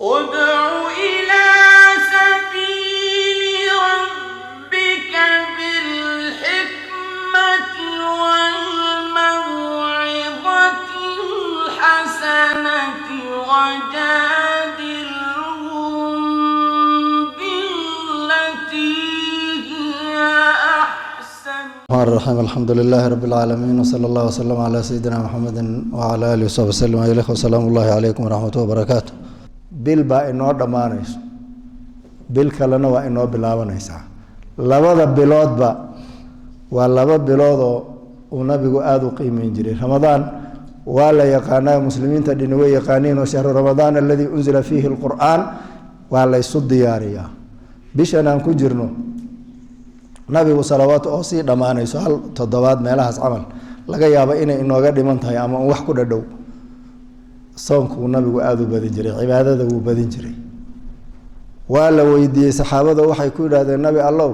ادع إلى سبيل ربك بالحكمة والموعظة الحسنة وجادلهم بالتي هي أحسن. الرحمن الرحيم. الحمد لله رب العالمين، وصلى الله وسلم على سيدنا محمد وعلى آله وصحبه وسلم. أيها الأخوة، السلام الله عليكم ورحمة الله وبركاته. bil baa inoo dhammaanayso, bil kalena waa inoo bilaabanaysaa. labada biloodba waa laba biloodoo uu nabigu aada u qiimeyn jiray. ramadaan waa la yaqaanaa, muslimiinta dhini way yaqaaniin, oo shahru ramadaan alladii unzila fiihi alqur'aan waa la ysu diyaariyaa. bishan aan ku jirno nabigu salawaatu oo sii dhammaanayso hal toddobaad meelahaas camal laga yaabo inay inooga dhiman tahay ama wax ku dhadhow. soonku nabigu aada u badin jiray, cibaadada wuu badin jiray. waa la weydiiyey saxaabada, waxay ku yidhaahdeen nabi allow,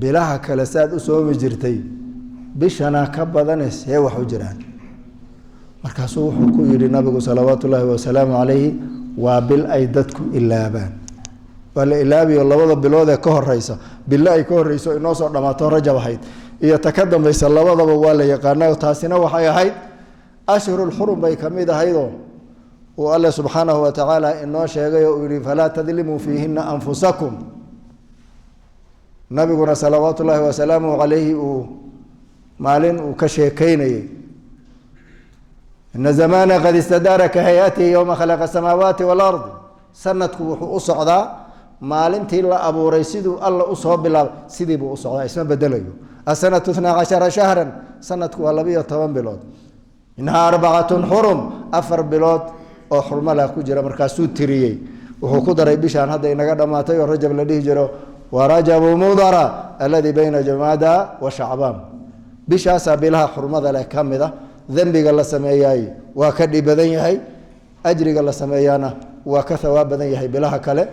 bilaha kale saad u soomi jirtay bishanaa ka badane see wax u jiraan? markaasuu wuxuu ku yidhi nabigu salawaatu ullaahi wasalaamu calayhi, waa bil ay dadku ilaabaan. waa la ilaabiyo labada bilood ee ka horeysa, bilo ay ka horeyso inoo soo dhammaato rajab ahayd iyo ta ka dambaysa labadaba waa la yaqaanaa. taasina waxay ahayd ashhurulxurum bay ka mid ahaydoo uu alle subxaanahu wa tacaala inoo sheegay oo uu yihi falaa tadlimuu fiihina anfusakum. nabiguna salawaatu ullaahi wasalaamu calayhi uu maalin uu ka sheekeynayey, ina zamaana qad istadaara ka hay-atihi yowma khalaqa asamaawaati walard. sanadku wuxuu u socdaa maalintii la abuuray siduu alla usoo bilaabay sidii buu u socdaa, isma bedelayo. asanatu 12 shahran, sanadku waa 12 bilood. minhaa 4 xurum, 4 bilood oo xurmala ku jira. markaasuu tiriyey, wuxuu ku daray bishaan hadda inaga dhammaatay oo rajab la dhihi jiro, wa rajabu mudara alladii bayna jamaada wa shacbaan. bishaasaa bilaha xurmada leh ka mid a. dembiga la sameeyaay waa ka dhib badan yahay, ajriga la sameeyaana waa ka thawaab badan yahay bilaha kale.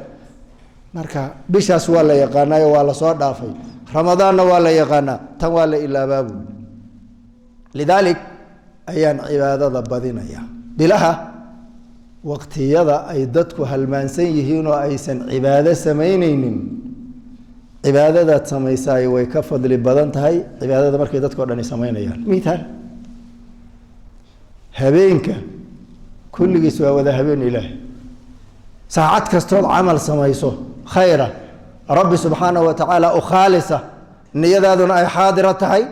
marka bishaas waa la yaqaanaayo waa la soo dhaafay. ramadaanna waa la yaqaanaa, tan waa la ilaabaabu. lidaalik ayaan cibaadada badinaya. bilaha waqtiyada ay dadku halmaansan yihiin oo aysan cibaado samaynaynin, cibaadadaad samaysaay way ka fadli badan tahay cibaadada markay dadkao dhani samaynayaan. mithaal, habeenka kulligiis waa wada habeen ilaahay. saacad kastood camal samayso khayra rabbi subxaanahu wa tacaala u khaalisa, niyadaaduna ay xaadira tahay,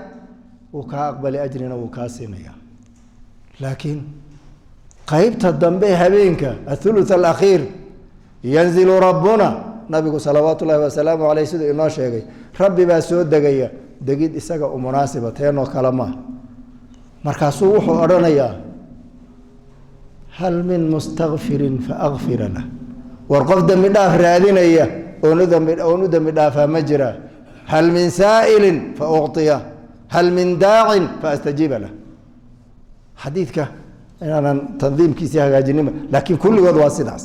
wuu kaa aqbali, ajrina wuu kaa siinayaa. laakiin qaybta dambe habeenka athuluth alakhiir yanzilu rabbuna, nabigu salawaatu ullaahi wasalaamu caleyh siduu inoo sheegay, rabbi baa soo degaya degid isaga u munaasiba, teenoo kale maaha. markaasuu wuxuu odhanayaa, hal min mustakfirin faakfira lah. war qof dembi dhaaf raadinaya oonu dembi dhaafaa ma jira? hal min saa'ilin fa ucطiya, hal min daacin fa astajiiba lah. xadiidka inaanan tandiimkiisii hagaajinima, laakiin kulligood waa sidaas.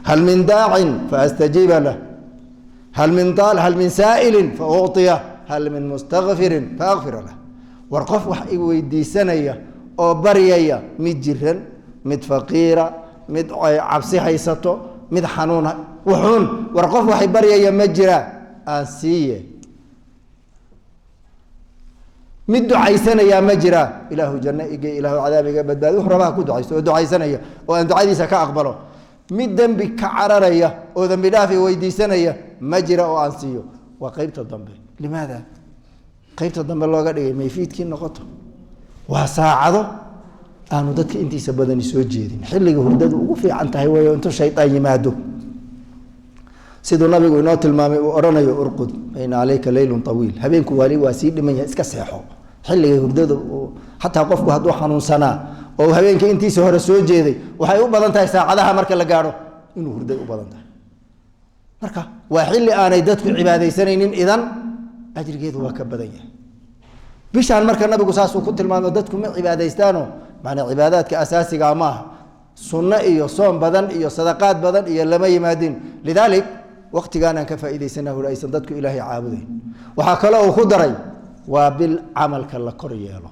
hal min daacin fa astajiiba lah, hal min saa'ilin fa ucطiya, hal min mustakfirin fa akfira lah. war qof wax i weydiisanaya oo baryaya, mid jiran, mid faqiira, mid cabsi haysato, mid xanuun wuxuun, war qof waxay baryaya ma jira aan siiye. mid ducaysanayaa ma jira, ilaahu janno ige, ilaahu cadaab iga badbaadi, wuxuu rabaa ku ducaysto oo ducaysanaya oo aan ducadiisa ka aqbalo. mid dembi ka cararaya oo dembi dhaaf i weydiisanaya ma jira oo aan siiyo. waa qeybta dambe. limaada qeybta dambe looga dhigay? mayfiidkii noqoto. waa saacado aanu dadka intiisa badani soo jeedin, xilliga hurdadu ugu fiican tahay way intuu shaydaan yimaado. siduu nabigu inoo tilmaamay uu odhanayo, urqud bayna calayka leylun tawiil, habeenku waali waa sii dhiman yahay, iska seexo. xilliga hurdada xataa qofku hadduu xanuunsanaa oo habeenka intiisa hore soo jeeday, waxay u badan tahay saacadaha marka la gaadho inuu hurday u badan tahay. marka waa xilli aanay dadku cibaadaysanaynin, idan ajrigeedu waa ka badan yahay. bishaan marka nabigu saasuu ku tilmaamo, dadku ma cibaadaystaano macnaa cibaadaadka asaasiga maaha. sunno iyo soom badan iyo sadaqaad badan iyo lama yimaadin. lidaalik waqtigaanaan ka faa'iidaysana hur aysan dadku ilaahay caabudayn. waxaa kaloo uu ku daray, waa bil camalka la kor yeelo.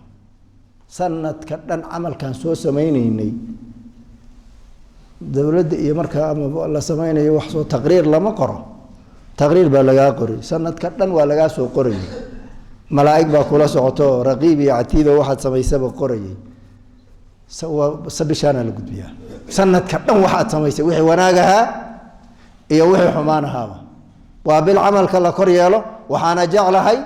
sanadka dhan camalkan soo samaynaynay دولة إيه مركا أما الله سمعنا يوحصو تقرير لما قرأ تقرير بلغا قري سنة كتن ولغا سو قري ملائك باكولا سعطو رقيبي عتيبة واحد سمي سبب قري سوى سبشانا لقدبيا سنة كتن واحد سمي سبب وحي وناقها إيا وحي حمانها وبالعمل كلا قريالو وحانا جعلهاي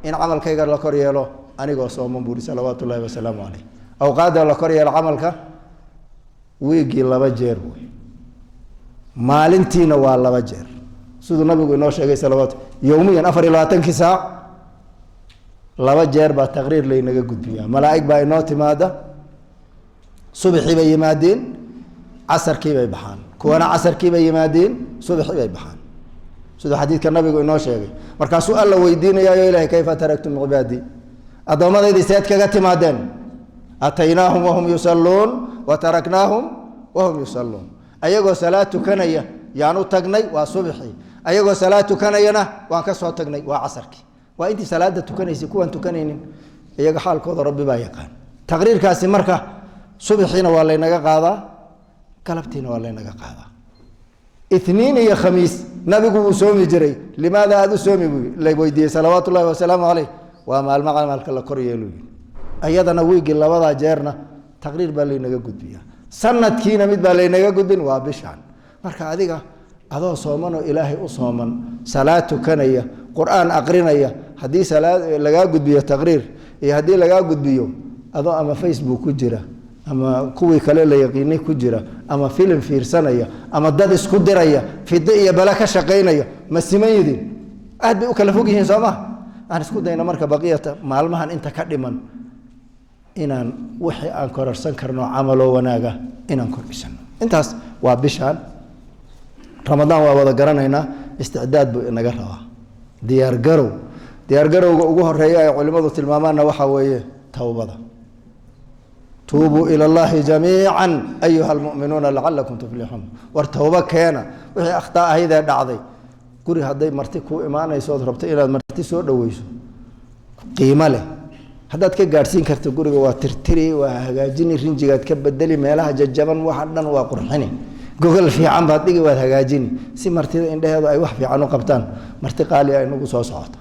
إن عمل كيغر لقريالو أنيقو صومن بوري صلوات الله وسلامه عليه أو قادر لقريال عملك ويجي لبجير مالنتينا والله بجير سيدنا النبي يقول نوش أجي صلوات يوميا أفر إلى تنكسا لبجير بتقرير لينا جود بيا ملائك باينات ماذا صبحي بيمادين عصر كي بيبحان كوانا عصر كي بيمادين صبحي بيبحان سيدنا حديث كان النبي يقول نوش أجي مركز سؤال لو يدينا يا إلهي كيف تركتم عبادي أدوما ذي سيد كجت مادين أتيناهم وهم يصلون وتركناهم وهم يصلون أيقو صلاة كنية يعني تغني وصبحي أيقو صلاة كنينا وانكسوا تغني وعصرك وانت صلاة تكني سكوان تكنين أيقو حال كوض ربي بايقان تقرير كاسي مركة صبحين والله نغا قاضا كلبتين والله نغا قاضا اثنين يا خميس نبيكو سومي جري لماذا هذا سومي اللي بويدي صلوات الله وسلامه عليه وما المعنى مالك الله كريلوي أيضا ويجي الله وضع جيرنا تقرير بالي نجا قد بيها سنة كينا مد بالي نجا قد بين وابشان مركا هذيك هذا صومن إلهي أصومن صلاة كنية قرآن أقرنية حديث صلاة لجا قد بيها تقرير إيه هدي لجا قد بيو هذا أما فيسبوك كجرة أما كوي كلا يقيني كجرة أما فيلم في رسانية أما دادس كدرية في الدقيقة بلاك شقينية ما سميدين أهد بيوكلفوكي صومه أنا سكوت دينا مركا بقية معلمها أنت كدمن inaan wixii aan kororsan karno amalo wanaaga inaan korbisano intaas waa bishaan ramadaan waa wada garanayna istidaad buu inaga rabaa diyaar garowga ugu horeeya ay culimadu tilmaamaana waxa weeye tawbada tuubu ila allahi jamii'an ayuha almu'minuuna la'allakum tuflihun war tawba keena wixii akhtaa ahayda dhacday guri haday marti ku iimaanayso rabto inaad marti soo dhaweyso qiimo leh haddaad ka gaarsiin karto guriga waa tirtiri waa hagaajini rinjigaad ka bedeli meelaha jajaban waxa dhan waa qurxini gogol fiican baad dhigi waad hagaajini si martida indhaheedu ay wax fiican u qabtaan marti qaali ay nagu soo socoto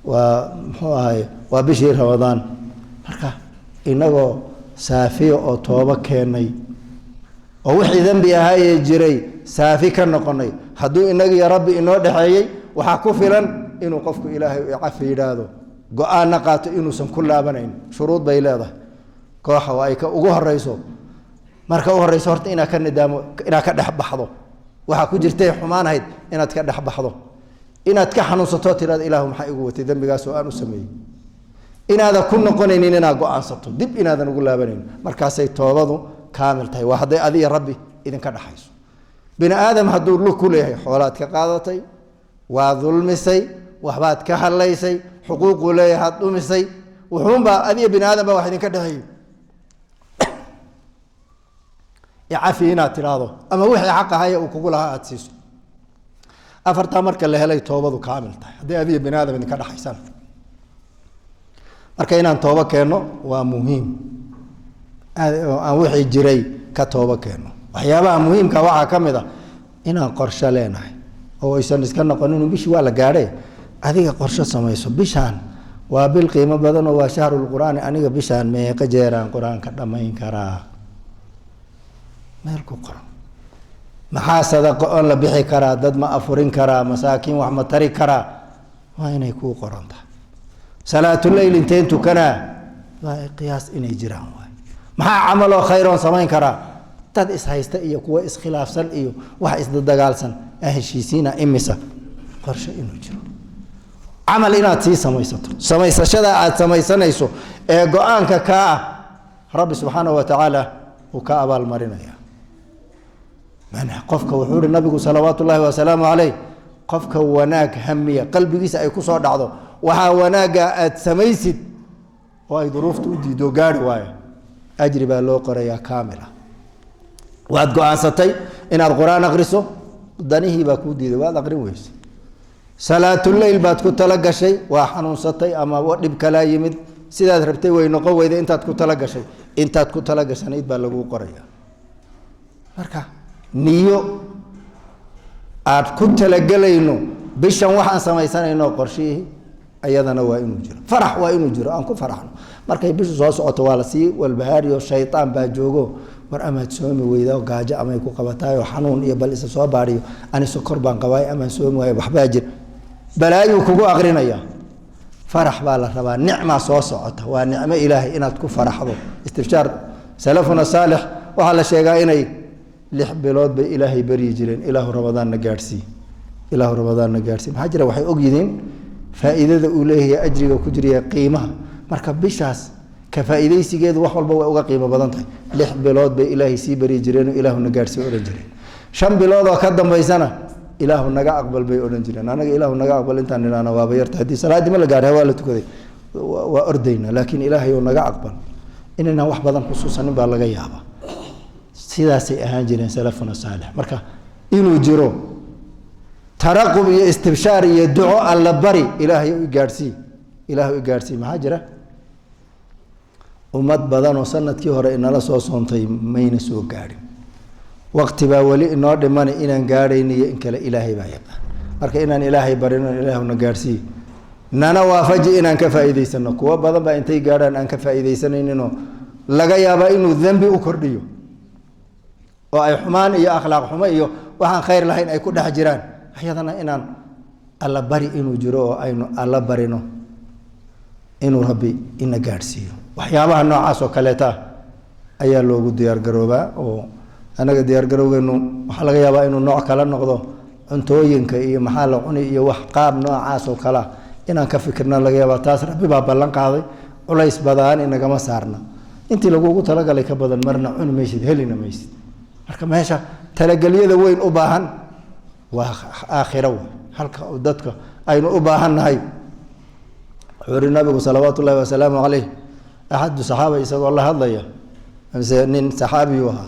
muxuu ahay waa bishii ramadaan marka inagoo saafiyo oo tooba keenay oo wixii dambi ahaayee jiray saafi ka noqonay hadduu inaga iyo rabbi inoo dhexeeyey waxaa ku filan inuu qofku ilaahay u cafi yidhaahdo go-aanna qaato inuusan ku laabanayn shuruud bay leedahay kooxa waa ay ka ugu horeyso marka u horeyso horta inaad ka nidaamo inaad ka dhex baxdo waxaa ku jirtay xumaanahayd inaad ka dhex baxdo inaad ka xanuunsato tiraada ilaahu maxaa igu watay dambigaas oo aan u sameeyey inaadan ku noqonaynin inaad go-aansato dib inaadan ugu laabanayn markaasay toobadu kaamil tahay waa hadday adiga rabbi idinka dhaxayso bini aadam hadduu lug ku leeyahay xoolaad ka qaadatay waa dulmisay waxbaad ka hadlaysay xuquuqu leeyahay dumisay wuxuunbaa adiga bini aadam baa wax idinka dhaxeeyey cafi inaad tiraahdo ama wixii xaq ahaya uu kugu lahaa aad siiso afartaa marka la helay toobadu kaamil tahay hadday adiga bini aadam idinka dhaxaysaan marka inaan tooba keenno waa muhiim aan wixii jiray ka tooba keenno waxyaabaha muhiimka waxaa ka mid a inaan qorshe leenahay oo aysan iska noqonin bishii waa la gaadhay adiga qorshe samayso bishaan waa bil qiimo badan oo waa shahrul qur'aan aniga bishaan meeqa jeeraan quraanka dhamayn karaa meel ku qoran maxaa sadaqo on la bixi karaa dad ma afurin karaa masaakiin wax ma tari karaa waa inay kuu qoran tahay salaatuleyl inteen tukanaa waa qiyaas inay jiraan waay maxaa camaloo khayroon samayn karaa dad ishaysta iyo kuwa iskhilaafsan iyo wax isdagaalsan heshiisiina imisa qorshe inuu jiro camal inaad sii samaysato samaysashada aad samaysanayso ee go-aanka ka ah rabbi subxaanahu wa tacaala uu ka abaalmarinaya qofka wuxuu yidhi nabigu salawaatu ullaahi wasalaamu calayh qofka wanaag hamiya qalbigiisa ay ku soo dhacdo waxaa wanaagga aad samaysid oo ay duruufta u diido gaari waayo ajri baa loo qorayaa kaamila waad go-aansatay inaad qur-aan akhriso danihii baa kuu diiday waad aqrin weyse salaatuleyl baad ku tala gashay waa xanuunsatay ama dhib kalaa yimid sidaad rabtay way noqon weyday intaad ku tala gashay intaad ku tala gashanayd baa laguu qorayaa marka niyo aad ku talagalayno bishan waxaan samaysanayno qorshii ayadana waa inuu jiro farax waa inuu jiro aan ku faraxno markay bishu soo socoto waa la sii walbahaariyo shaytaan baa joogo war amaad soomi weydaa gaajo ama ku qabataayo xanuun iyo bal isa soo baariyo ani sokor baan qabaay ama soomi waayo waxba jir balaayu kugu aqrinaya farax baa la rabaa nicma soo socota waa nicmo ilaahay inaad ku faraxdo istifshaar salafuna salih waxa la sheegaa inay 6 bilood bay ilaahay bari jireen ilaahu ramadaanna gaarsi maxaa jira waxay og yihiin faa'iidada uu leeyahay ajriga ku jira qiimaha marka bishaas ka faa'iideysigeedu wax walba way uga qiimo badan tahay 6 bilood bay ilaahay sii bari jireen ilaahu na gaarsi oran jireen 5 bilood oo ka dambeysana ilaahu naga aqbal bay oran jireen anaga ilaahu naga aqbal intaan ninaana waa bayarta hadii salaadi ma la gaaray waa la tukaday waa ordayna laakiin ilaahay uu naga aqbal inana wax badan xusuusanin baa laga yaabaa sidaasay ahaan jireen salafuna saalix marka inuu jiro taraqub iyo istibshaar iyo duco alla bari ilaahay u gaarsi maxaa jira ummad badan oo sanadkii hore inala soo soontay mayna soo gaarin waqti baa wali inoo dhiman inaan gaarayniyo in kale ilaahay baa yaqaan marka inaan ilaahay barino ilaahuna gaarsi nana waafaji inaan ka faa'iideysano kuwa badan baa intay gaaraan aan ka faa'iideysanayno laga yaabaa inuu dambi u kordhiyo oo ay xumaan iyo akhlaaq xumo iyo waxaan khayr lahayn ay ku dhex jiraan ayadana inaan alla bari inuu jiro oo aynu alla barino inuu rabbi ina gaarsiiyo waxyaabaha noocaas oo kaleeta ayaa loogu diyaar garoobaa oo anaga diyaar garowgeenu waxa laga yaabaa inuu nooc kala noqdo cuntooyinka iyo maxaa la cuni iyo wax qaab noocaas oo kala inaan ka fikirna laga yaabaa taas rabbi baa ballan qaaday culays badan inagama saarna intii lagu talagalay ka badan marna cuni maysid helina maysid marka meesha talagaliyada weyn u baahan waa aakhiro halka dadka aynu u baahannahay xuri nabigu salawaatullaahi wasalaamu calayh axad saxaaba isagoo la hadlaya amse nin saxaabi ah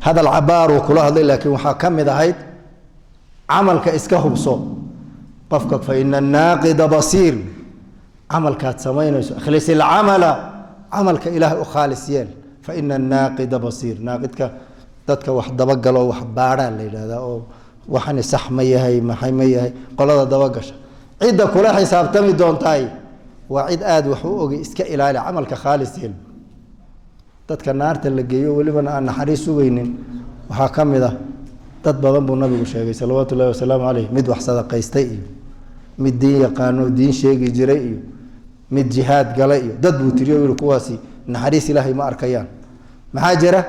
هذا العبار وكله هذا لكن وحكمل هيد عملك إسكهبصو قفك فإن الناقد بصير عملك هتسمين خلص العمل عملك إله خالص يل فإن الناقد بصير ناقدك ذاتك واحد دبقل أو واحد بارا هذا أو وحن سحمية هي محمية هي قال هذا دبقش عيد كل حساب تمي دون تاي وعيد آد وحقوق إسك إله عملك خالص يل dadka naarta la geeyo waliba aan naxariis u weynin waxa kamid ah dad badan buu nabigu sheegay sallallahu alayhi wasallam mid wax sadaqaystay iyo mid diin yaqaano diin sheegi jiray iyo mid jihad galay iyo dad buu tiriyo kuwaasi naxariis ilaahay ma arkayaan maxaa jira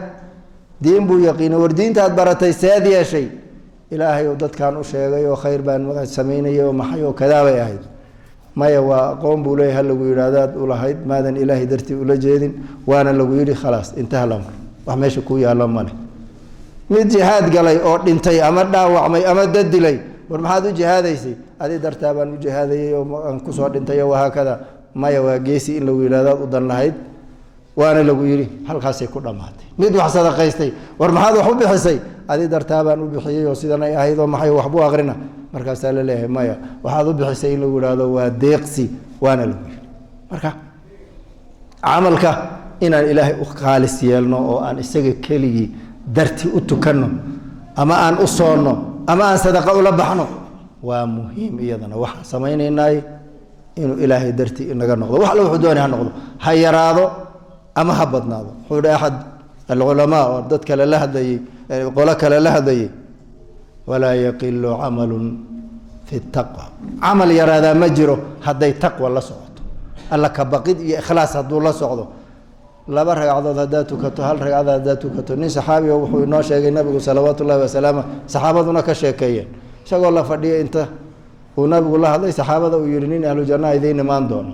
diin buu yaqiin wardiinta aad baratay saad yeeshay ilaahay oo dadkan u sheegay oo khayr baan ma sameeyay oo maxay oo kada way ahayd maya waa qoom buu leeyahay lagu yiraahdo u lahayd maadan ilaahay dartii ula jeedin waana lagu yiri khalaas intaha lam wax meesha ku yaalo male mid jihad galay oo dhintay ama dhaawacmay ama dadilay war maxaad u jihaadaysay adi dartaa baan u jihaadayay oo aan ku soo dhintay waa kada maya waa geesi in lagu yiraahdo u dan lahayd waana lagu yiri halkaas ay ku dhamaatay mid wax sadaqaystay war maxaad wax u bixisay adi dartaa baan u bixiyay oo sidan ay ahayd oo maxay wax buu aqrina markaas la leeyahay maya waxaad u bixisay in lagu yiraahdo waa deeqsi waana lagu yiri marka amalka inaan ilaahay u khaalis yeelno oo aan isaga keligi darti u tukano ama aan u soono ama aan sadaqa ula baxno waa muhiim iyadana waxa sameeynaynaay inuu ilaahay darti inaga noqdo wax la wuxuu doonay ha noqdo ha yaraado ama ha badnaado wuxuu ahad العلماء ودد كلا لهدي قولا كلا لهدي ولا يقل عمل في التقوى عمل يرى هذا مجره هدي تقوى الله صعد الله كبقيد إخلاص هدو الله صعده لا برهق عضد ذاتك هل رق عضد ذاتك نين صحابي وحو ناشا النبي صلوات الله وسلامه صحابتنا كشيكيين شغل الله فدي انت ونبي الله هذا صحابته ويرنين أهل الجنة إذين ما عندهم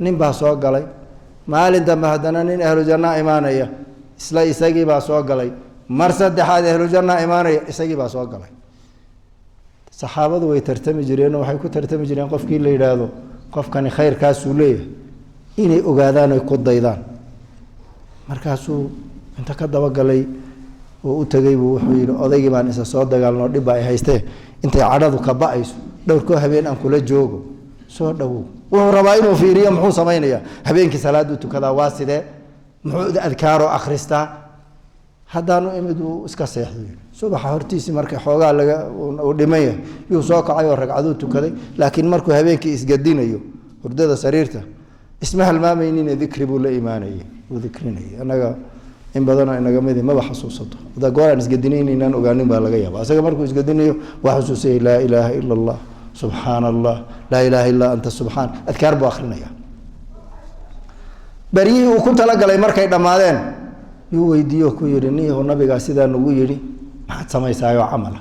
نين بحثوا قالي ما لنت مهدنا نين أهل الجنة إيمانية isla isagii baa soo galay mar saddexaad ahlu janna iimaanay isagii baa soo galay saxaabadu way tartami jireen waxay ku tartami jireen qofkii la yiraahdo qofkani khayrkaas uu leeyahay inay ogaadaan ay ku daydaan markaasuu inta ka daba galay oo u tagay buu wuxuu yiri odaygii baan isa soo dagaalno dhib ay haystee intay cadhadu ka ba'ayso dhowr ko habeen aan kula joogo soo dhawow wuxuu rabaa inuu fiiriyo muxuu sameeynaya habeenkii salaadu tukada waa sidee muxuu adkaaro akhristaa haddaanu imid uu iska seexday subaxa hortiisi markay xoogaa laga u dhimay yuu soo kacay oo ragcado tukaday laakiin markuu habeenkii isgadinayo hurdada sariirta isma halmaamaynin dhikri buu la iimaanayay uu dhikrinay anaga in badan inaga mid ma xasuusato hada gooraan isgadinaynan ogaanin baa laga yaabaa asaga markuu isgadinayo waa xasuusay la ilaaha illa allah subhanallah la ilaha illa anta subhan adkaar buu akhrinaya bariyi uu ku tala galay markay dhamaadeen yuu weydiiyo ku yiri niyo nabiga sidaa nagu yiri maxaad sameeysayo amala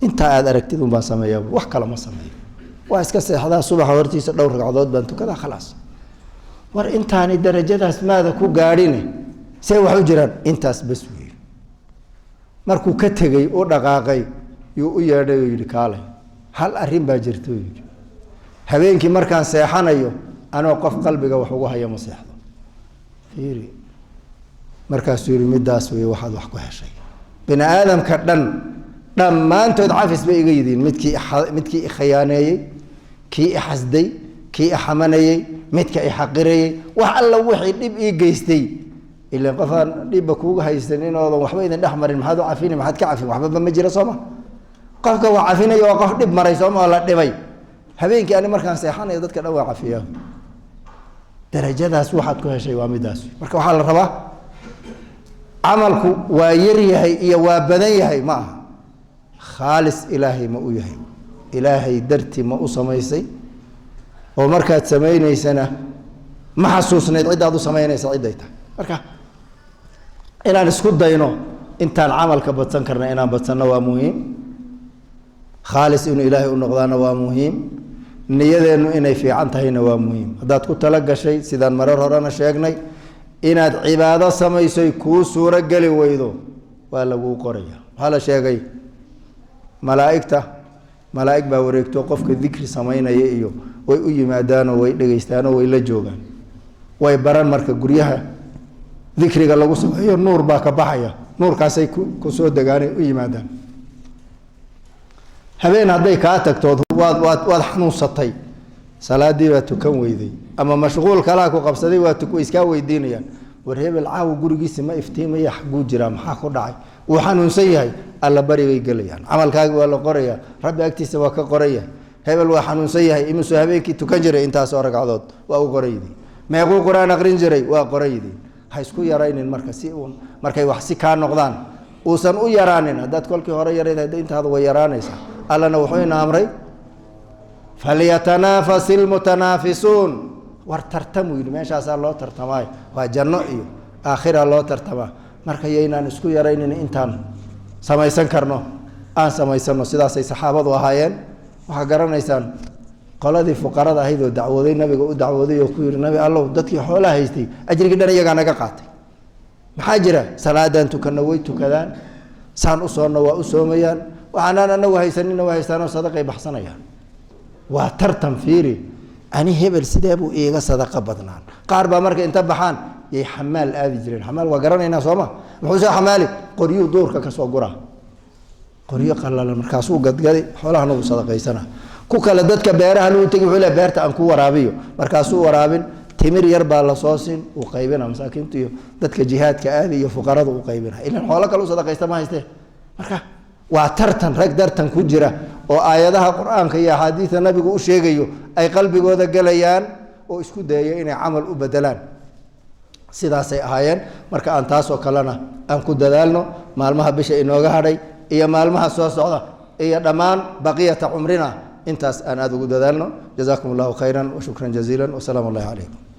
inta aad aragtid un baan sameeyaa wax kale ma sameeyo waa iska seexdaa subaxa hortiisa dhowr ragcadood baan tukada khalaas war intaani darajadaas maada ku gaadhine say wax u jiraan intaas bas weey markuu ka tagay oo dhaqaaqay yuu u yeedhay oo yiri kaalay hal arrin baa jirto yiri habeenkii markaan seexanayo anoo qof qalbiga wax ugu haya ma seexdo fiiri markaas yiri midaas weey waxaad wax ku heshay bini aadamka dhammaantood cafis bay iga yidin midkii khiyaaneeyay kii xasday kii xamanayay midka xaqirayay wax alla wixii dib ii geystay ila qofan dibba kuuga haysan inoodan waxba idin dhaxmarin maxaad u cafin maxaad ka cafin waxba ma jira Soomaa qofka waa cafinayo waa qof dib maray Soomaa la dhibay habeenkii aan markaan seexanayo dadka dhan waa cafiya darajadaas waxaad ku heshay waa midaas marka waxa la rabaa amalku waa yar yahay iyo waa badan yahay ma aha خالص إلهي ما أوجه إلهي درتي ما أسميسي ومركات سميني سنة ما حسوسنا عدة أدو سميني سعيدة مركا إلى نسكت دينو أنت العمل كبتنكرنا إنا بتسنى ومهم خالص إنه إلهي ونقضانا ومهم نيذ إنه إنا في عنتهينا ومهم هذا تقول تلقى شيء سيدان مرر هرانا شيئني إنا عبادة سميسي كو سورة قلي ويدو ولا بو قرية هذا شيء ملائكة باوريكتو قفك الذكر سمينا يئيو وي مادانو وي دغيستانو وي لا جوغان وي بران marka guryaha dhikriga lagu sameeyo nuur baa ka baxaya nuurkaasay ku soo dagaanay u yimaadaan habeen haday ka tagto waad xanuunsatay salaadii waa tukan weyday ama mashquul kala ku qabsaday waa tuku iska weydiinayaan war hebel caaw gurigiisa ma iftiimaya xaqu jira maxaa ku dhacay uu xanuunsan yahay alla bari way galayaan amalkaaga waa la qoraya rabbi agtiisa waa ka qoraya hebel waa xanuunsan yahay imsu habeenkii tukan jiray intaas oo ragcadood waa u qorayday meequu quraan aqrin jiray waa qorayday ha isku yaraynin marka si uu markay wax si ka noqdaan uusan u yaraanin hadad kolkii hore yareeday intaada way yaraanaysa allana wuxuu ina amray falyatanafasil mutanafisun war tartamu yiri meeshaas loo tartamay waa janno iyo aakhira loo tartama marka yeynaan isku yaraynin intaan samaysan karno aan samaysano sidaas ay saxaabadu ahaayeen waxa garanaysaan qoladii fuqarada ahayd oo dacwooday nabiga u dacwooday oo ku yiri nabi Allah dadkii xoolaha haystay ajriga dhan iyaga naga qaatay maxaa jira salaadan tukana way tukadaan saan u soona waa u soomayaan waxaan anagu haysanina waa haystaan sadaqay baxsanayaan waa tartan fiiri ani hebel sidee buu iiga sadaqa badnaan qaar baa marka inta baxaan yay xamaal aadi jireen xamaal waa garanayna Sooma wuxuu soo xamaali qoriyo doorka ka soo gura qoriyo qalalan markaas uu gadgaday xoolaha nagu sadaqaysana ku kala dadka beeraha loo tagi wuxuu leeyahay beerta aan ku waraabiyo markaas uu waraabin timir yar baa la soo siin uu qaybina masaakiinta iyo dadka jihaadka aadi iyo fuqarada uu qaybina ilaa xoolo kale uu sadaqaysta ma haystee marka waa tartan rag dartan ku jira oo aayadaha quraanka iyo xadiiska nabiga uu sheegayo ay qalbigooda galayaan oo isku dayay inay amal u bedelaan sidaas ay ahaayeen marka aan taas oo kalena aan ku dadaalno maalmaha bisha inooga hadhay iyo maalmaha soo socda iyo dhamaan baqiyata umrina intaas aan aad ugu dadaalno jazakumullahu khayran wa shukran jazilan wa salaamu alaykum